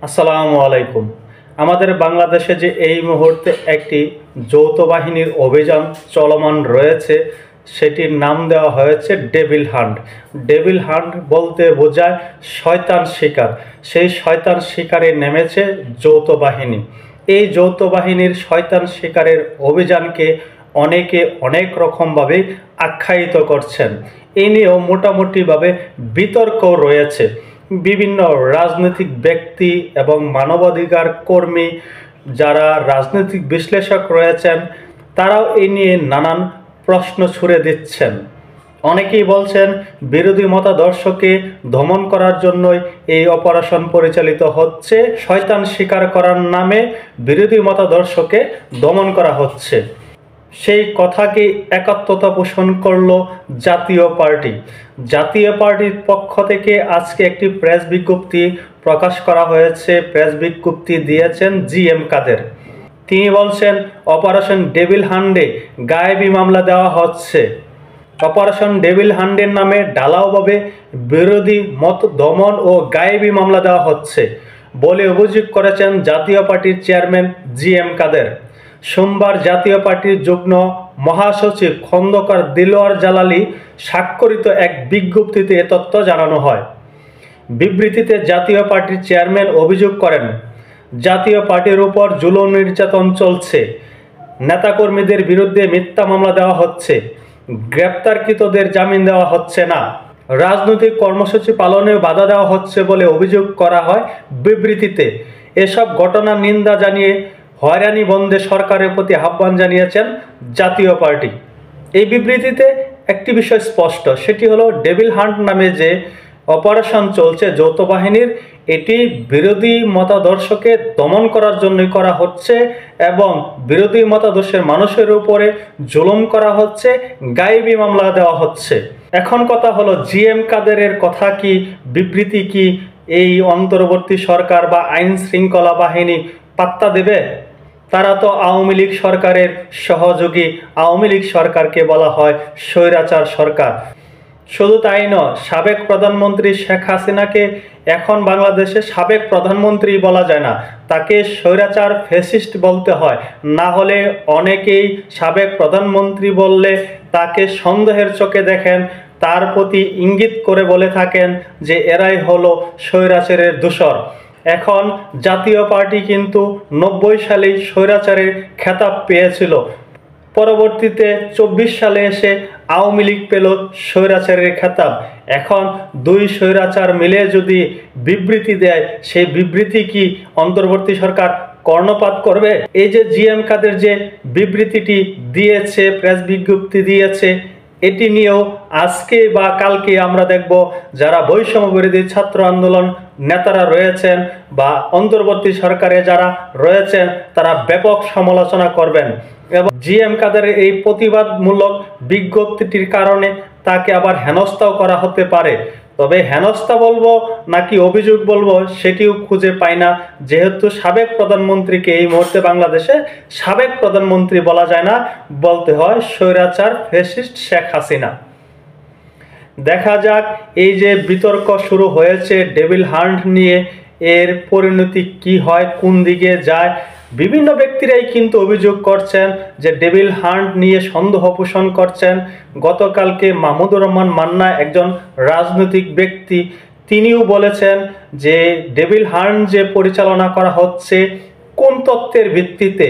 আসসালামু আলাইকুম। আমাদের বাংলাদেশে যে এই মুহূর্তে একটি যৌথ বাহিনীর অভিযান চলমান রয়েছে, সেটির নাম দেওয়া হয়েছে ডেভিল হান্ট। ডেভিল হান্ট বলতে বোঝায় শয়তান শিকার। সেই শয়তান শিকারে নেমেছে যৌথ বাহিনী। এই যৌথ বাহিনীর শয়তান শিকারের অভিযানকে অনেকে অনেক রকমভাবে আখ্যায়িত করছেন। এ নিয়েও মোটামুটিভাবে বিতর্ক রয়েছে। বিভিন্ন রাজনৈতিক ব্যক্তি এবং মানবাধিকার কর্মী, যারা রাজনৈতিক বিশ্লেষক রয়েছেন, তারাও এই নিয়ে নানান প্রশ্ন ছুড়ে দিচ্ছেন। অনেকেই বলছেন বিরোধী মতাদর্শকে দমন করার জন্যই এই অপারেশন পরিচালিত হচ্ছে, শয়তান শিকার করার নামে বিরোধী মতাদর্শকে দমন করা হচ্ছে। সেই কথাকে একাত্মতা পোষণ করল জাতীয় পার্টি। জাতীয় পার্টির পক্ষ থেকে আজকে একটি প্রেস বিজ্ঞপ্তি প্রকাশ করা হয়েছে। প্রেস বিজ্ঞপ্তি দিয়েছেন জিএম কাদের। তিনি বলছেন অপারেশন ডেভিল হান্টে গায়েবী মামলা দেওয়া হচ্ছে। অপারেশন ডেভিল হান্টের নামে ঢালাওভাবে বিরোধী মত দমন ও গায়েবী মামলা দেওয়া হচ্ছে বলে অভিযোগ করেছেন জাতীয় পার্টির চেয়ারম্যান জিএম কাদের। সোমবার জাতীয় পার্টির যুগ্ম মহাসচিব খন্দকার দিলওয়ার জালালি স্বাক্ষরিত এক বিজ্ঞপ্তিতে এ তথ্য জানানো হয়। বিবৃতিতে জাতীয় পার্টির চেয়ারম্যান অভিযোগ করেন, জাতীয় পার্টির উপর জুলুম নির্যাতন চলছে, নেতাকর্মীদের বিরুদ্ধে মিথ্যা মামলা দেওয়া হচ্ছে, গ্রেপ্তারকৃতদের জামিন দেওয়া হচ্ছে না, রাজনৈতিক কর্মসূচি পালনেও বাধা দেওয়া হচ্ছে বলে অভিযোগ করা হয় বিবৃতিতে। এসব ঘটনার নিন্দা জানিয়ে হয়রানি বন্ধে সরকারের প্রতি আহ্বান জানিয়েছেন জাতীয় পার্টি। এই বিবৃতিতে একটি বিষয় স্পষ্ট, সেটি হলো ডেভিল হান্ট নামে যে অপারেশন চলছে যৌথ বাহিনীর, এটি বিরোধী মতাদর্শকে দমন করার জন্যই করা হচ্ছে এবং বিরোধী মতাদর্শের মানুষের উপরে জুলুম করা হচ্ছে, গায়েবী মামলা দেওয়া হচ্ছে। এখন কথা হলো জিএম কাদেরের কথা কি, বিবৃতি কি এই অন্তর্বর্তী সরকার বা আইন শৃঙ্খলা বাহিনী পাত্তা দেবে? তারা তো আওয়ামী লীগ সরকারের সহযোগী। আওয়ামী লীগ সরকারকে বলা হয় স্বৈরাচার সরকার। শুধু তাই নয়, সাবেক প্রধানমন্ত্রী শেখ হাসিনাকে এখন বাংলাদেশে সাবেক প্রধানমন্ত্রী বলা যায় না, তাকে স্বৈরাচার ফ্যাসিস্ট বলতে হয়। না হলে অনেকেই সাবেক প্রধানমন্ত্রী বললে তাকে সন্দেহের চোখে দেখেন, তার প্রতি ইঙ্গিত করে বলে থাকেন যে এরাই হলো স্বৈরাচারের দূষর। এখন জাতীয় পার্টি কিন্তু 90 সালেই স্বৈরাচারের খেতাব পেয়েছিল, পরবর্তীতে 24 সালে এসে আওয়ামী লীগ পেল স্বৈরাচারের খেতাব। এখন দুই স্বৈরাচার মিলে যদি বিবৃতি দেয়, সেই বিবৃতি কি অন্তর্বর্তী সরকার কর্ণপাত করবে? এই যে জিএম কাদের যে বিবৃতিটি দিয়েছে, প্রেস বিজ্ঞপ্তি দিয়েছে, এটি নিয়েও আজকে বা কালকে আমরা দেখব যারা বৈষম্য বিরোধী ছাত্র আন্দোলন নেতারা রয়েছেন বা অন্তর্বর্তী সরকারে যারা রয়েছেন, তারা ব্যাপক সমালোচনা করবেন এবং জিএম কাদেরের এই প্রতিবাদমূলক বিজ্ঞপ্তিটির কারণে তাকে আবার হেনস্থাও করা হতে পারে। তবে হেনস্থা বলবো নাকি অভিযোগ বলবো সেটিও খুঁজে পাই না, যেহেতু সাবেক প্রধানমন্ত্রীকে এই মুহূর্তে বাংলাদেশে সাবেক প্রধানমন্ত্রী বলা যায় না, বলতে হয় স্বৈরাচার ফ্যাসিস্ট শেখ হাসিনা। দেখা যাক এই যে বিতর্ক শুরু হয়েছে ডেভিল হান্ট নিয়ে, এর পরিণতি কি হয়, কোন দিকে যায়। বিভিন্ন ব্যক্তিরাই কিন্তু অভিযোগ করছেন যে ডেভিল হান্ট নিয়ে সন্দেহ পোষণ করছেন। গতকালকে মাহমুদুর রহমান মান্না, একজন রাজনৈতিক ব্যক্তি, তিনিও বলেছেন যে ডেভিল হান্ট যে পরিচালনা করা হচ্ছে কোন তথ্যের ভিত্তিতে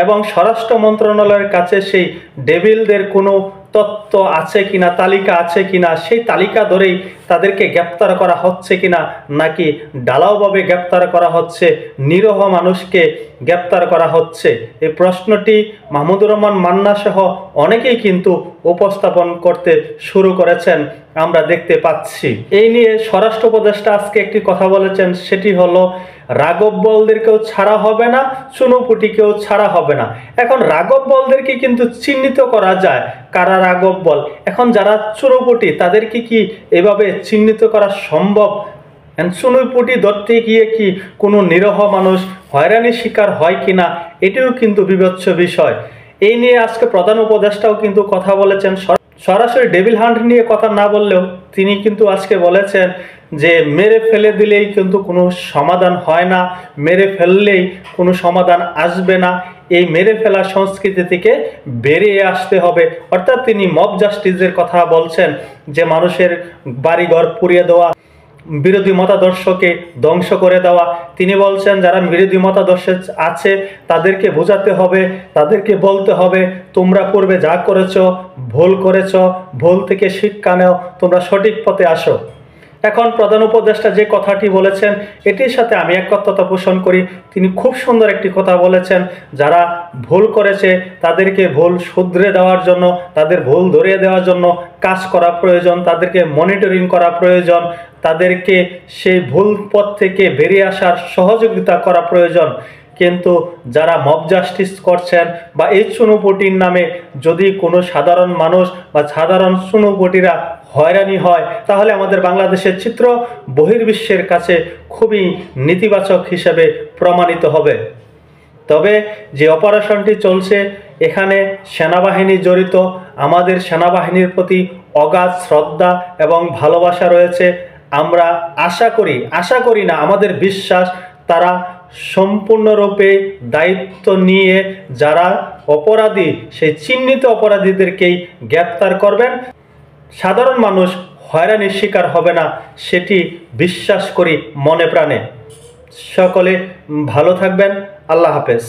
এবং স্বরাষ্ট্র মন্ত্রণালয়ের কাছে সেই ডেভিলদের কোনো তথ্য আছে কিনা, তালিকা আছে কিনা, সেই তালিকা ধরেই তাদেরকে গ্রেপ্তার করা হচ্ছে কিনা, নাকি ঢালাওভাবে গ্রেপ্তার করা হচ্ছে, নিরীহ মানুষকে গ্রেপ্তার করা হচ্ছে। এই প্রশ্নটি মাহমুদুর রহমান মান্না সহ অনেকেই কিন্তু উপস্থাপন করতে শুরু করেছেন, আমরা দেখতে পাচ্ছি। এই নিয়ে স্বরাষ্ট্র উপদেষ্টা আজকে একটি কথা বলেছেন, সেটি হলো রাঘব বোয়ালদেরকেও ছাড়া হবে না, চুনুপুটিকেও ছাড়া হবে না। এখন রাঘব বোয়ালদেরকে কিন্তু চিহ্নিত করা যায় কারা রাঘব বোয়াল। এখন যারা চুনুপুটি তাদেরকে কি এভাবে চিহ্নিত করা সম্ভব? চুনুপুটি ধরতে গিয়ে কি কোনো নিরীহ মানুষ হয়রানির শিকার হয় কিনা, এটিও কিন্তু বিবেচ্য বিষয়। এই নিয়ে আজকে প্রধান উপদেষ্টাও কিন্তু কথা বলেছেন। সরাসরি ডেভিল হান্ট নিয়ে কথা না বললেও তিনি কিন্তু আজকে বলেছেন যে মেরে ফেলে দিলেই কিন্তু কোনো সমাধান হয় না, মেরে ফেললেই কোনো সমাধান আসবে না, এই মেরে ফেলা সংস্কৃতি থেকে বেরিয়ে আসতে হবে। অর্থাৎ তিনি মব জাস্টিসের কথা বলছেন, যে মানুষের বাড়িঘর পুড়িয়ে দেওয়া, বিরোধী মতাদর্শকে ধ্বংস করে দেওয়া। তিনি বলছেন যারা বিরোধী মতাদর্শে আছে তাদেরকে বোঝাতে হবে, তাদেরকে বলতে হবে তোমরা পূর্বে যা করেছো ভুল করেছো, ভুল থেকে শিক্ষা নেও, তোমরা সঠিক পথে আসো। এখন প্রধান উপদেষ্টা যে কথাটি বলেছেন এটির সাথে আমি একত্রতা পোষণ করি। তিনি খুব সুন্দর একটি কথা বলেছেন, যারা ভুল করেছে তাদেরকে ভুল শুধরে দেওয়ার জন্য, তাদের ভুল ধরিয়ে দেওয়ার জন্য কাজ করা প্রয়োজন, তাদেরকে মনিটরিং করা প্রয়োজন, তাদেরকে সেই ভুল পথ থেকে বেরিয়ে আসার সহযোগিতা করা প্রয়োজন। কিন্তু যারা মব জাস্টিস করছেন বা এই চুনোপুটির নামে যদি কোনো সাধারণ মানুষ বা সাধারণ চুনোপুটিরা হয়রানি হয়, তাহলে আমাদের বাংলাদেশের চিত্র বহির্বিশ্বের কাছে খুবই নেতিবাচক হিসেবে প্রমাণিত হবে। তবে যে অপারেশনটি চলছে এখানে সেনাবাহিনী জড়িত, আমাদের সেনাবাহিনীর প্রতি অগাধ শ্রদ্ধা এবং ভালোবাসা রয়েছে। আমরা আশা করি না, আমাদের বিশ্বাস তারা সম্পূর্ণরূপে দায়িত্ব নিয়ে যারা অপরাধী সেই চিহ্নিত অপরাধীদেরকেই গ্রেপ্তার করবেন, সাধারণ মানুষ হয়রানির শিকার হবে না, সেটি বিশ্বাস করি মনে প্রাণে। সকলে ভালো থাকবেন। আল্লাহ হাফেজ।